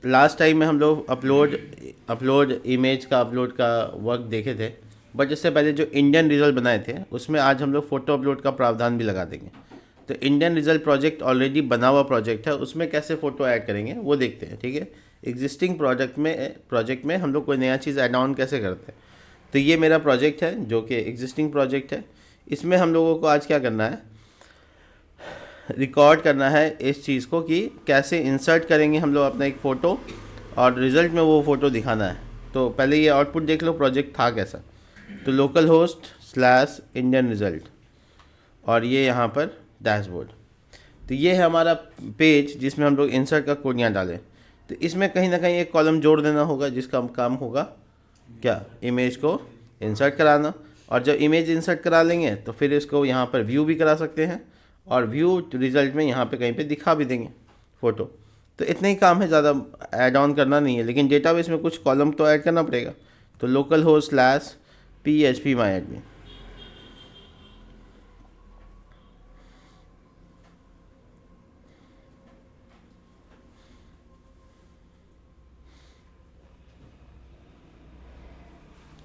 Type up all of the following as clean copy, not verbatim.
Last time में हम लोग अपलोड इमेज का अपलोड का वर्क देखे थे, बट इससे पहले जो इंडियन रिजल्ट बनाए थे उसमें आज हम लोग फ़ोटो अपलोड का प्रावधान भी लगा देंगे। तो इंडियन रिजल्ट प्रोजेक्ट ऑलरेडी बना हुआ प्रोजेक्ट है, उसमें कैसे फ़ोटो ऐड करेंगे वो देखते हैं, ठीक है। एग्जिस्टिंग प्रोजेक्ट में हम लोग कोई नया चीज़ ऐड ऑन कैसे करते हैं। तो ये मेरा प्रोजेक्ट है जो कि एग्जिस्टिंग प्रोजेक्ट है। इसमें हम लोगों को आज क्या करना है, रिकॉर्ड करना है इस चीज़ को कि कैसे इंसर्ट करेंगे हम लोग अपना एक फ़ोटो और रिज़ल्ट में वो फ़ोटो दिखाना है। तो पहले ये आउटपुट देख लो प्रोजेक्ट था कैसा। तो local host slash Indian result और ये यहाँ पर डैशबोर्ड। तो ये है हमारा पेज जिसमें हम लोग इंसर्ट का कोड यहाँ डालें। तो इसमें कहीं ना कहीं एक कॉलम जोड़ देना होगा जिसका काम होगा क्या, इमेज को इंसर्ट कराना। और जब इमेज इंसर्ट करा लेंगे तो फिर इसको यहाँ पर व्यू भी करा सकते हैं और व्यू रिजल्ट में यहाँ पे कहीं पे दिखा भी देंगे फ़ोटो। तो इतना ही काम है, ज़्यादा ऐड ऑन करना नहीं है, लेकिन डेटाबेस में कुछ कॉलम तो ऐड करना पड़ेगा। तो local host slash PHP MyAdmin।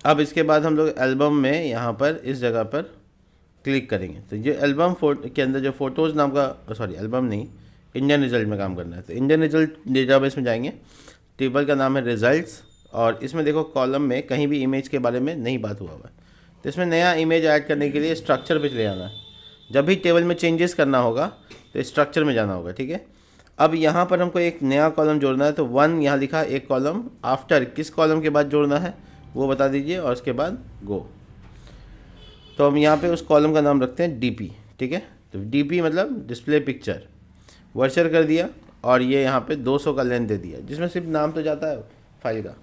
अब इसके बाद हम लोग एल्बम में यहाँ पर इस जगह पर क्लिक करेंगे। तो ये एल्बम के अंदर जो फ़ोटोज़ नाम का, सॉरी एल्बम नहीं, इंडियन रिजल्ट में काम करना है। तो इंडियन रिजल्ट डेटाबेस में जाएंगे, टेबल का नाम है रिजल्ट्स, और इसमें देखो कॉलम में कहीं भी इमेज के बारे में नहीं बात हुआ हुआ है। तो इसमें नया इमेज ऐड करने के लिए स्ट्रक्चर पे चले जाना है। जब भी टेबल में चेंजेस करना होगा तो स्ट्रक्चर में जाना होगा, ठीक है। अब यहाँ पर हमको एक नया कॉलम जोड़ना है। तो 1 यहाँ लिखा, एक कॉलम आफ्टर, किस कॉलम के बाद जोड़ना है वो बता दीजिए, और उसके बाद गो। तो हम यहाँ पे उस कॉलम का नाम रखते हैं DP, ठीक है। तो DP मतलब डिस्प्ले पिक्चर, वर्चर कर दिया, और ये यहाँ पे 200 का लेंथ दे दिया, जिसमें सिर्फ नाम तो जाता है फाइल का।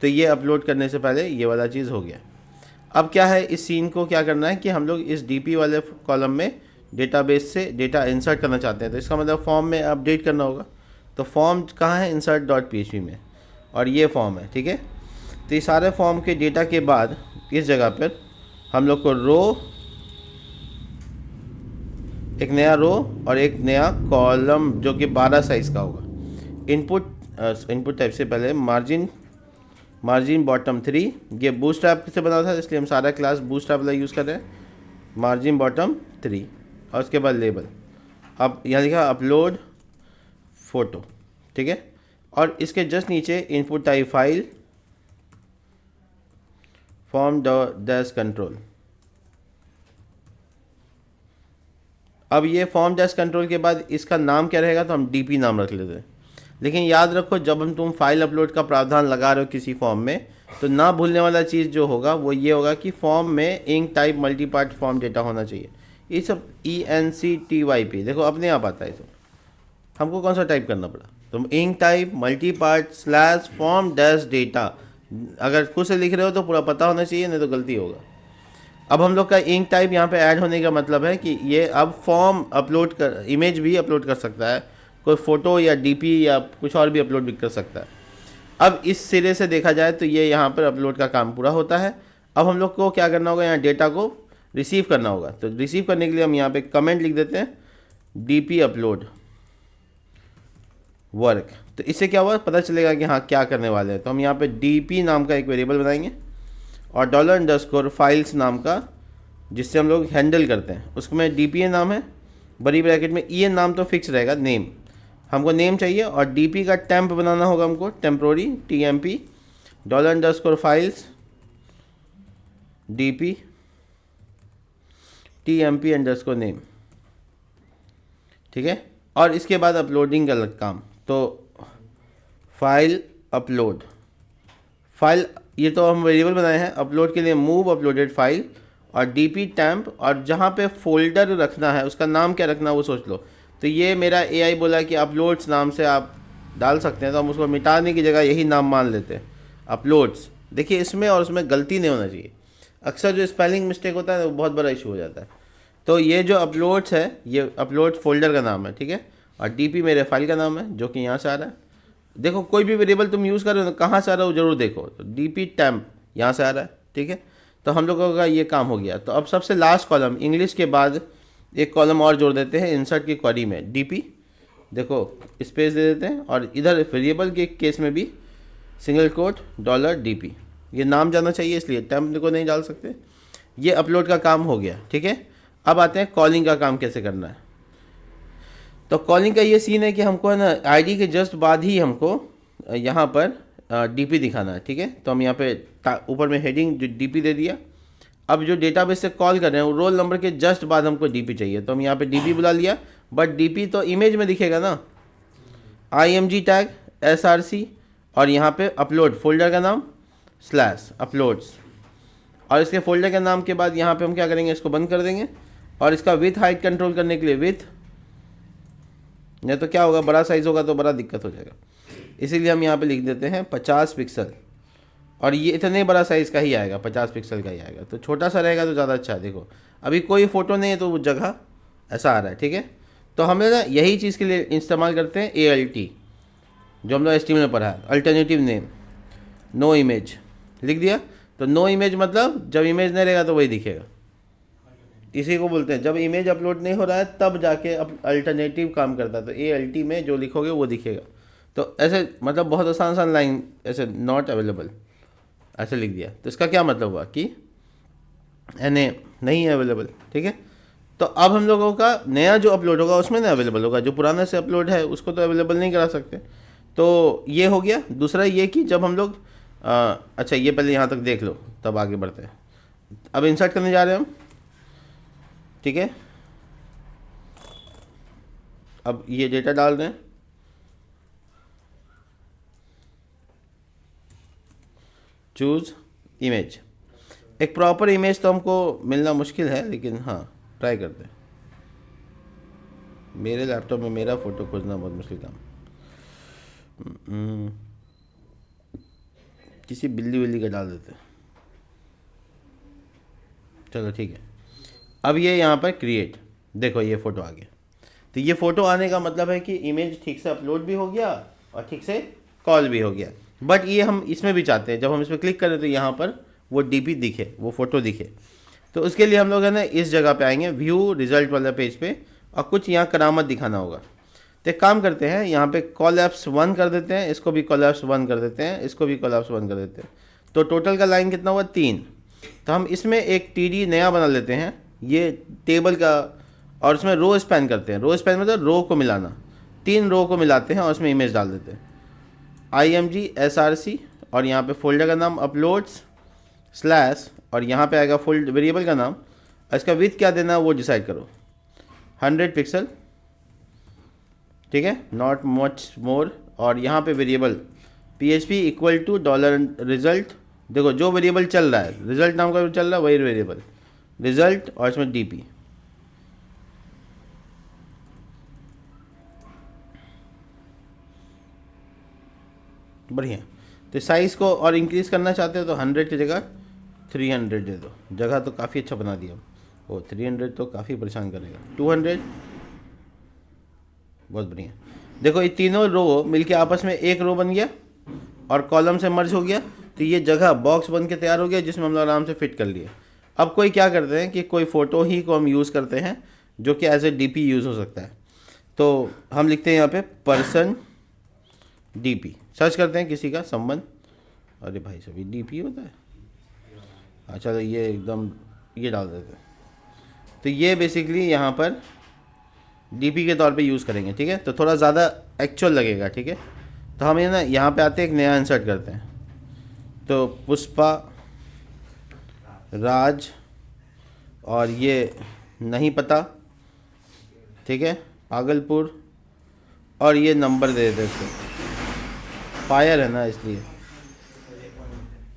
तो ये अपलोड करने से पहले ये वाला चीज़ हो गया। अब क्या है, इस सीन को क्या करना है कि हम लोग इस DP वाले कॉलम में डेटाबेस से डेटा इंसर्ट करना चाहते हैं। तो इसका मतलब फॉर्म में अपडेट करना होगा। तो फॉर्म कहाँ है, insert.php में, और ये फॉर्म है, ठीक है। तो ये सारे फॉर्म के डेटा के बाद इस जगह पर हम लोग को एक नया रो और एक नया कॉलम जो कि 12 साइज़ का होगा। इनपुट टाइप से पहले मार्जिन बॉटम 3, ये बूटस्ट्रैप से बना था इसलिए हम सारा क्लास बूटस्ट्रैप वाला यूज़ कर रहे हैं। मार्जिन बॉटम 3 और उसके बाद लेबल। अब यहाँ लिखा अपलोड फ़ोटो, ठीक है। और इसके जस्ट नीचे input type file form dash control. अब ये फॉर्म डैश कंट्रोल के बाद इसका नाम क्या रहेगा, तो हम DP नाम रख लेते हैं। लेकिन याद रखो जब तुम फाइल अपलोड का प्रावधान लगा रहे हो किसी फॉर्म में, तो ना भूलने वाला चीज़ जो होगा वो ये होगा कि फॉर्म में enctype multipart form data होना चाहिए। ये सब ENCTYP देखो अपने आप आता है। तो हमको कौन सा टाइप करना पड़ा, तुम enctype multipart slash form dash data, अगर खुद से लिख रहे हो तो पूरा पता होना चाहिए, नहीं तो गलती होगा। अब हम लोग का इंक टाइप यहाँ पे ऐड होने का मतलब है कि ये अब फॉर्म अपलोड कर, इमेज भी अपलोड कर सकता है, कोई फ़ोटो या DP या कुछ और भी अपलोड भी कर सकता है। अब इस सिरे से देखा जाए तो ये यहाँ पर अपलोड का काम पूरा होता है। अब हम लोग को क्या करना होगा, यहाँ डेटा को रिसीव करना होगा। तो रिसीव करने के लिए हम यहाँ पे कमेंट लिख देते हैं DP अपलोड वर्क। तो इससे क्या हुआ पता चलेगा कि हाँ क्या करने वाले हैं। तो हम यहाँ पे DP नाम का एक वेरिएबल बनाएंगे और $_ नाम का, जिससे हम लोग हैंडल करते हैं, उसमें DPA नाम है, बड़ी ब्रैकेट में EN नाम तो फिक्स रहेगा, नेम हमको नेम चाहिए, और DP का टेम्प बनाना होगा हमको, temporary TMP, $_ DP TMP _ name, ठीक है। और इसके बाद अपलोडिंग का अलग काम। तो फाइल अपलोड, फाइल ये तो हम वेरिएबल बनाए हैं, अपलोड के लिए मूव अपलोडेड फाइल और DP टैम्प, और जहाँ पे फोल्डर रखना है उसका नाम क्या रखना है वो सोच लो। तो ये मेरा AI बोला कि अपलोड्स नाम से आप डाल सकते हैं, तो हम उसको मिटाने की जगह यही नाम मान लेते हैं अपलोड्स। देखिए इसमें और उसमें गलती नहीं होना चाहिए, अक्सर जो स्पेलिंग मिस्टेक होता है वो बहुत बड़ा इशू हो जाता है। तो ये जो अपलोड्स है ये अपलोड फोल्डर का नाम है, ठीक है, और DP मेरे फाइल का नाम है जो कि यहाँ से आ रहा है। देखो कोई भी वेरिएबल तुम यूज़ कर रहे हो कहाँ से आ रहा हो जरूर देखो। तो DP टैम्प यहाँ से आ रहा है, ठीक है। तो हम लोगों का ये काम हो गया। तो अब सबसे लास्ट कॉलम इंग्लिश के बाद एक कॉलम और जोड़ देते हैं इंसर्ट की क्वेरी में, DP देखो स्पेस दे देते हैं, और इधर वेरिएबल के केस में भी सिंगल कोट $DP, ये नाम जाना चाहिए इसलिए टेम्प को नहीं डाल सकते। ये अपलोड का काम हो गया, ठीक है। अब आते हैं कॉलिंग का काम कैसे करना है। तो कॉलिंग का ये सीन है कि हमको है ना आईडी के जस्ट बाद ही हमको यहाँ पर डीपी दिखाना है, ठीक है। तो हम यहाँ पे ऊपर में हेडिंग जो डीपी दे दिया। अब जो डेटाबेस से कॉल कर रहे हैं वो रोल नंबर के जस्ट बाद हमको डीपी चाहिए, तो हम यहाँ पे डीपी बुला लिया, बट डीपी तो इमेज में दिखेगा ना, IMG टैग SRC, और यहाँ पे अपलोड फोल्डर का नाम /uploads, और इसके फोल्डर के नाम के बाद यहाँ पे हम क्या करेंगे, इसको बंद कर देंगे, और इसका विथ हाइट कंट्रोल करने के लिए विथ, नहीं तो क्या होगा बड़ा साइज़ होगा तो बड़ा दिक्कत हो जाएगा, इसीलिए हम यहाँ पे लिख देते हैं 50 पिक्सल, और ये इतने बड़ा साइज़ का ही आएगा, 50 पिक्सल का ही आएगा। तो छोटा सा रहेगा तो ज़्यादा अच्छा है। देखो अभी कोई फ़ोटो नहीं है तो वो जगह ऐसा आ रहा है, ठीक है। तो हमें ना यही चीज़ के लिए इस्तेमाल करते हैं ALT, जो हम लोग HTML में पढ़ा है, अल्टरनेटिव नेम, नो इमेज लिख दिया। तो नो इमेज मतलब जब इमेज नहीं रहेगा तो वही दिखेगा, इसी को बोलते हैं जब इमेज अपलोड नहीं हो रहा है तब जाके अल्टरनेटिव काम करता है। तो ALT में जो लिखोगे वो दिखेगा। तो ऐसे मतलब बहुत आसान लाइन ऐसे नॉट अवेलेबल ऐसे लिख दिया, तो इसका क्या मतलब हुआ कि NA नहीं है अवेलेबल, ठीक है। तो अब हम लोगों का नया जो अपलोड होगा उसमें नहीं अवेलेबल होगा, जो पुराना से अपलोड है उसको तो अवेलेबल नहीं करा सकते। तो ये हो गया। दूसरा ये कि जब हम लोग अच्छा ये पहले यहाँ तक देख लो तब आगे बढ़ते हैं। अब इंसर्ट करने जा रहे हैं हम, ठीक है। अब ये डेटा डाल दें, चूज़ इमेज। एक प्रॉपर इमेज तो हमको मिलना मुश्किल है, लेकिन हाँ ट्राई करते हैं। मेरे लैपटॉप में मेरा फ़ोटो खोजना बहुत मुश्किल काम। किसी बिल्ली विल्ली का डाल देते हैं, चलो ठीक है। अब ये यहाँ पर क्रिएट, देखो ये फ़ोटो आ गया। तो ये फ़ोटो आने का मतलब है कि इमेज ठीक से अपलोड भी हो गया और ठीक से कॉल भी हो गया। बट ये हम इसमें भी चाहते हैं, जब हम इस पर क्लिक करें तो यहाँ पर वो DP दिखे, वो फ़ोटो दिखे। तो उसके लिए हम लोग है ना इस जगह पे आएंगे, व्यू रिजल्ट वाला पेज पे, और कुछ यहाँ करामत दिखाना होगा। तो एक काम करते हैं, यहाँ पे collapse 1 कर देते हैं, इसको भी collapse 1 कर देते हैं, इसको भी collapse 1 कर देते हैं। तो टोटल का लाइन कितना हुआ 3। तो हम इसमें एक TD नया बना लेते हैं, ये टेबल का, और उसमें रो स्पैन करते हैं। रो स्पैन मतलब रो को मिलाना, 3 रो को मिलाते हैं और उसमें इमेज डाल देते हैं, IMG SRC, और यहाँ पे फोल्डर का नाम अपलोड्स / और यहाँ पे आएगा फोल्ड वेरिएबल का नाम, इसका विथ क्या देना है वो डिसाइड करो, 100 पिक्सल, ठीक है, नॉट मच मोर। और यहाँ पे वेरिएबल PHP = $result। देखो जो वेरिएबल चल रहा है, रिजल्ट नाम का चल रहा है वही वेरिएबल रिजल्ट, और इसमें DP। बढ़िया। तो साइज़ को और इंक्रीज़ करना चाहते हो तो 100 की जगह 300 दे दो, जगह तो काफ़ी अच्छा बना दिया। ओ 300 तो काफ़ी परेशान करेगा। 200 बहुत बढ़िया। देखो ये तीनों रो मिलके आपस में एक रो बन गया और कॉलम से मर्ज हो गया। तो ये जगह बॉक्स बन के तैयार हो गया जिसमें हम लोग आराम से फिट कर लिए। अब कोई क्या करते हैं कि कोई फ़ोटो ही को हम यूज़ करते हैं जो कि एज ए DP यूज़ हो सकता है। तो हम लिखते हैं यहाँ पे पर्सन DP, सर्च करते हैं किसी का संबंध। अरे भाई सभी DP होता है, अच्छा तो ये एकदम ये डाल देते हैं। तो ये बेसिकली यहाँ पर DP के तौर पे यूज़ करेंगे, ठीक है। तो थोड़ा ज़्यादा एक्चुअल लगेगा, ठीक है। तो हम ये ना यहाँ पे आते हैं, एक नया इंसर्ट करते हैं। तो पुष्पा राज, और ये नहीं पता, ठीक है, भागलपुर, और ये नंबर दे देते हैं इसको, फायर है ना इसलिए।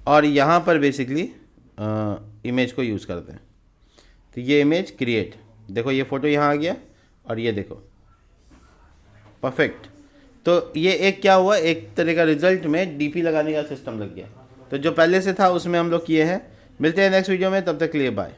और यहाँ पर बेसिकली इमेज को यूज़ करते हैं। तो ये इमेज क्रिएट, देखो ये फ़ोटो यहाँ आ गया, और ये देखो परफेक्ट। तो ये एक क्या हुआ, एक तरह का रिजल्ट में DP लगाने का सिस्टम लग गया। तो जो पहले से था उसमें हम लोग किए हैं। मिलते हैं नेक्स्ट वीडियो में, तब तक के लिए बाय।